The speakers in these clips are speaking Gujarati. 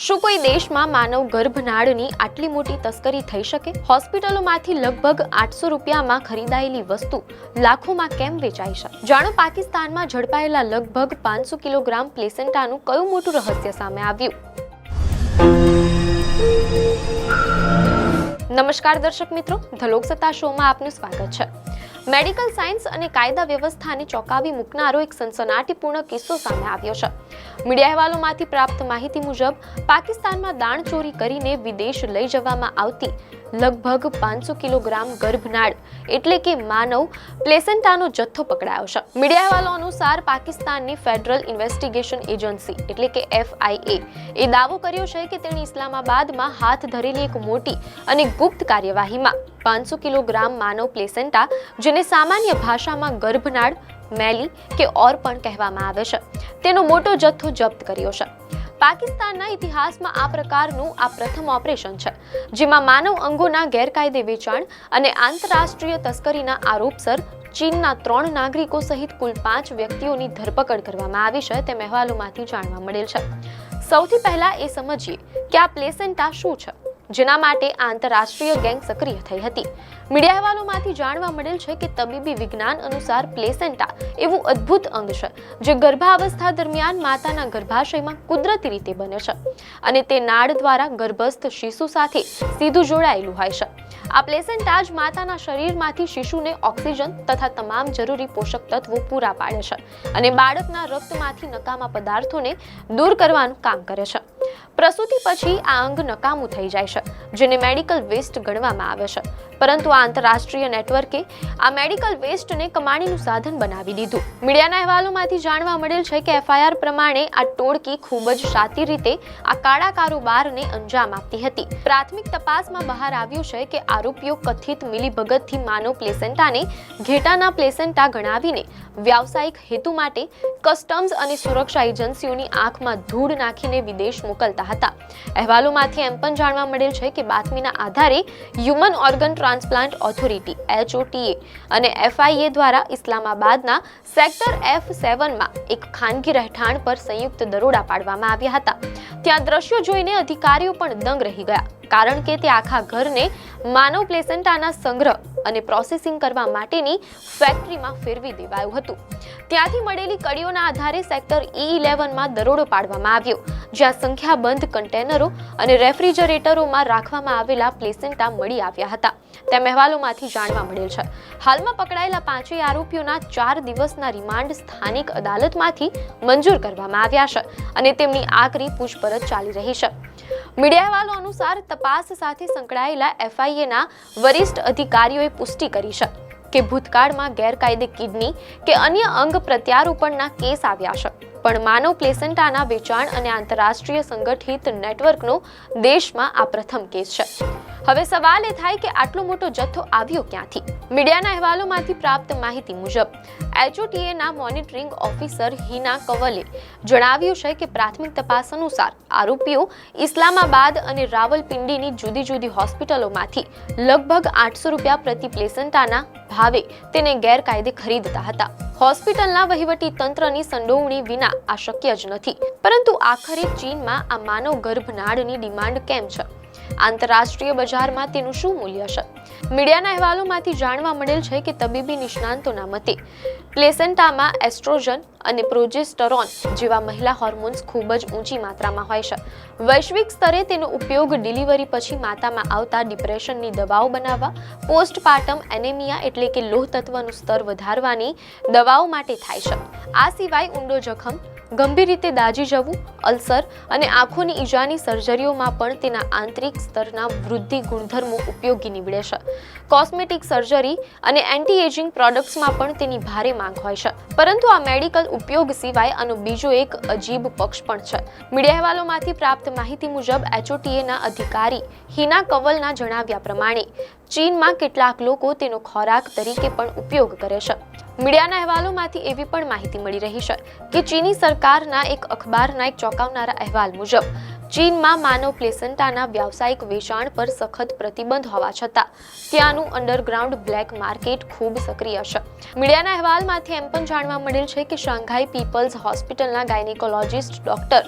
શું કોઈ દેશમાં માનવ ગર્ભનાળની આટલી મોટી તસ્કરી થઈ શકે? હોસ્પિટલોમાંથી લગભગ 800 રૂપિયામાં ખરીદાયેલી વસ્તુ લાખોમાં કેમ વેચાઈ છે? જાણો પાકિસ્તાનમાં ઝડપાયેલા લગભગ 500 કિલોગ્રામ પ્લેસેન્ટાનું કયું મોટું રહસ્ય સામે આવ્યું. નમસ્કાર દર્શક મિત્રો, ધ લોકસત્તા શોમાં આપનું સ્વાગત છે. મેડિકલ સાયન્સ અને કાયદા વ્યવસ્થાને ચોંકાવી મૂકનારો એક સનસનાટીપૂર્ણ કિસ્સો સામે આવ્યો છે. મીડિયા અહેવાલોમાંથી પ્રાપ્ત માહિતી મુજબ પાકિસ્તાનમાં દાણચોરી કરીને વિદેશ લઈ જવામાં આવતી લગભગ 500 કિલોગ્રામ ગર્ભનાળ એટલે કે માનવ પ્લેસેન્ટાનો જથ્થો પકડાયો છે. મીડિયા અહેવાલો અનુસાર પાકિસ્તાનની ફેડરલ ઇન્વેસ્ટિગેશન એજન્સી એટલે કે FIA એ દાવો કર્યો છે કે તેણે ઇસ્લામાબાદમાં હાથ ધરેલી એક મોટી અને ગુપ્ત કાર્યવાહીમાં 500 કિલોગ્રામ માનવ પ્લેસેન્ટા, જેને સામાન્ય ભાષામાં ગર્ભનાળ, મેલી કે ઓર પણ કહેવામાં આવે છે, તેનો મોટો જથ્થો જપ્ત કર્યો છે. પાકિસ્તાનના ઇતિહાસમાં આ પ્રકારનું આ પ્રથમ ઓપરેશન છે, જેમાં માનવ અંગોના ગેરકાયદે વેચાણ અને આંતરરાષ્ટ્રીય તસ્કરીના આરોપસર ચીનના 3 નાગરિકો સહિત કુલ 5 વ્યક્તિઓની ધરપકડ કરવામાં આવી છે, તેમ અહેવાલોમાંથી જાણવા મળેલ છે. સૌથી પહેલા એ સમજીએ કે આ પ્લેસેન્ટા શું છે, જેના માટે આંતરરાષ્ટ્રીય ગેંગ સક્રિય થઈ હતી. મીડિયા અહેવાલોમાંથી જાણવા મળેલ છે કે તબીબી વિજ્ઞાન અનુસાર પ્લેસેન્ટા એવું અદ્ભુત અંગ છે જે ગર્ભાવસ્થા દરમિયાન માતાના ગર્ભાશયમાં કુદરતી રીતે બને છે અને તે નાળ દ્વારા ગર્ભસ્થ શિશુ સાથે સીધું જોડાયેલું હોય છે. આ પ્લેસેન્ટા જ માતાના શરીરમાંથી શિશુને ઓક્સિજન તથા તમામ જરૂરી પોષક તત્વો પૂરા પાડે છે અને બાળકના રક્તમાંથી નકામા પદાર્થોને દૂર કરવાનું કામ કરે છે. પ્રસૂતિ પછી આ અંગ નકામું થઈ જાય છે, જેને મેડિકલ વેસ્ટ ગણવામાં આવે છે. પરંતુ આ આંતરરાષ્ટ્રીય નેટવર્કે આ મેડિકલ વેસ્ટને કમાણીનું સાધન બનાવી દીધું. મીડિયાના અહેવાલોમાંથી જાણવા મળેલ છે કે FIR પ્રમાણે આ ટોળકી ખૂબ જ શાતિર રીતે આ કાળા કારોબારને અંજામ આપતી હતી. પ્રાથમિક તપાસમાં બહાર આવ્યું છે કે આરોપીઓ કથિત મિલીભગતથી માનવ પ્લેસેન્ટાને ઘેટાના પ્લેસેન્ટા ગણાવીને વ્યાવસાયિક હેતુ માટે કસ્ટમ્સ અને સુરક્ષા એજન્સીઓની આંખમાં ધૂળ નાખીને વિદેશ મોકલતા હતા. અહેવાલોમાંથી એમ પણ જાણવા મળેલ છે કે બાતમીના આધારે human organ transplant authority HOTA અને FIA દ્વારા ઇસ્લામાબાદના સેક્ટર F7માં એક ખાનગી રહેઠાણ પર સંયુક્ત દરોડા પાડવામાં આવ્યા હતા. ત્યાં દ્રશ્યો જોઈને અધિકારીઓ પણ દંગ રહી ગયા, કારણ કે તે આખા ઘરને માનવ પ્લેસેન્ટાના સંગ્રહ અને પ્રોસેસિંગ કરવા માટેની ફેક્ટરીમાં ફેરવી દેવાયું હતું. ત્યાંથી મળેલી કડીઓના આધારે સેક્ટર E11માં દરોડો પાડવામાં આવ્યો, જ્યાં સંખ્યાબંધ કન્ટેનરો અને રેફ્રિજરેટરોમાં રાખવામાં આવેલા પ્લેસેન્ટા મળી આવ્યા હતા, તેમ અહેવાલોમાંથી જાણવા મળેલ છે. હાલમાં પકડાયેલા 5 આરોપીઓના 4 દિવસના રિમાન્ડ સ્થાનિક અદાલતમાંથી મંજૂર કરવામાં આવ્યા છે અને તેમની આકરી પૂછપરછ ચાલી રહી છે. મીડિયા અહેવાલો અનુસાર તપાસ સાથે સંકળાયેલા FIAના વરિષ્ઠ અધિકારીઓએ પુષ્ટિ કરી છે કે ભૂતકાળમાં ગેરકાયદે કિડની કે અન્ય અંગ પ્રત્યારોપણના કેસ આવ્યા છે, પણ માનવ પ્લેસેન્ટાના વેચાણ અને આંતરરાષ્ટ્રીય સંગઠિત નેટવર્કનો દેશમાં આ પ્રથમ કેસ છે. હવે સવાલ એ થાય કે આટલો મોટો જથ્થો આવ્યો ક્યાંથી? મીડિયાના અહેવાલોમાંથી પ્રાપ્ત માહિતી મુજબ HOTAના મોનિટરિંગ ઓફિસર હિના કવલે જણાવ્યું છે કે પ્રાથમિક તપાસ અનુસાર આરોપીઓ ઇસ્લામાબાદ અને રાવલપિંડીની જુદી જુદી હોસ્પિટલોમાંથી લગભગ 800 રૂપિયા પ્રતિ પ્લેસેન્ટાના ભાવે તેને ગેરકાયદે ખરીદતા હતા. હોસ્પિટલના વહીવટી તંત્રની સંડોવણી વિના આ શક્ય જ નથી. પરંતુ આખરે ચીનમાં આ માનવ ગર્ભનાળની ડિમાન્ડ કેમ છે? આંતરરાષ્ટ્રીય બજારમાં તેનું શું મૂલ્ય છે? મીડિયાના અહેવાલોમાંથી જાણવા મળેલ છે કે તબીબી નિષ્ણાંતોના મતે પ્લેસેન્ટામાં એસ્ટ્રોજન અને પ્રોજેસ્ટરોન જેવા મહિલા હોર્મોન્સ ખૂબ જ ઊંચી માત્રામાં હોય છે. વૈશ્વિક સ્તરે તેનો ઉપયોગ ડિલિવરી પછી માતામાં આવતા ડિપ્રેશનની દવાઓ બનાવવા, પોસ્ટપાર્ટમ એનેમિયા એટલે કે લોહ તત્વનું સ્તર વધારવાની દવાઓ માટે થાય છે. આ સિવાય ઊંડો જખમ, ગંભીર રીતે દાજી જવું, અલ્સર અને આંખોની ઈજાની સર્જરીઓમાં પણ તેના આંતરિક સ્તરના વૃદ્ધિ ગુણધર્મો ઉપયોગી નીવડે છે. કોસ્મેટિક સર્જરી અને એન્ટી એજિંગ પ્રોડક્ટ્સમાં પણ તેની ભારે માંગ હોય છે. પરંતુ આ મેડિકલ ઉપયોગ સિવાય આનો બીજો એક અજીબ પક્ષ પણ છે. મીડિયા અહેવાલોમાંથી પ્રાપ્ત માહિતી મુજબ HOTAના અધિકારી હિના કવલના જણાવ્યા પ્રમાણે ચીનમાં કેટલાક લોકો તેનો ખોરાક તરીકે પણ ઉપયોગ કરે છે. મીડિયાના અહેવાલોમાંથી એવી પણ માહિતી મળી રહી છે કે ચીની સરકારના એક અખબારના એક ચોંકાવનારા અહેવાલ મુજબ ચીનમાં માનવ પ્લેસેન્ટાના વ્યાવસાયિક વેચાણ પર સખત પ્રતિબંધ હોવા છતાં ત્યાંનું અંડરગ્રાઉન્ડ બ્લેક માર્કેટ ખૂબ સક્રિય છે. મીડિયાના અહેવાલમાંથી એમ પણ જાણવા મળેલ છે કે શાંઘાઈ પીપલ્સ હોસ્પિટલના ગાયનેકોલોજિસ્ટ ડોક્ટર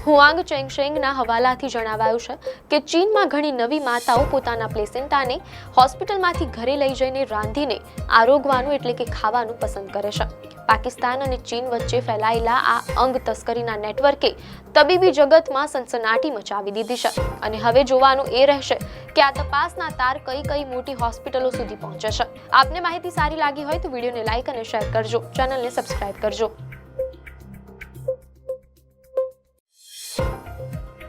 હુઆંગ ચેંગશેંગના હવાલાથી જણાવાયું છે કે ચીનમાં ઘણી નવી માતાઓ પોતાના પ્લેસેન્ટાને હોસ્પિટલમાંથી ઘરે લઈ જઈને રાંધીને આરોગવાનું એટલે કે ખાવાનું પસંદ કરે છે. પાકિસ્તાન અને ચીન વચ્ચે ફેલાયેલા આ અંગ તસ્કરીના નેટવર્કે તબીબી જગતમાં સનસનાટી મચાવી દીધી છે અને હવે જોવાનું એ રહેશે કે આ તપાસના તાર કઈ મોટી હોસ્પિટલો સુધી પહોંચે છે. આપને માહિતી સારી લાગી હોય તો વિડીયોને લાઈક અને શેર કરજો, ચેનલને સબસ્ક્રાઇબ કરજો.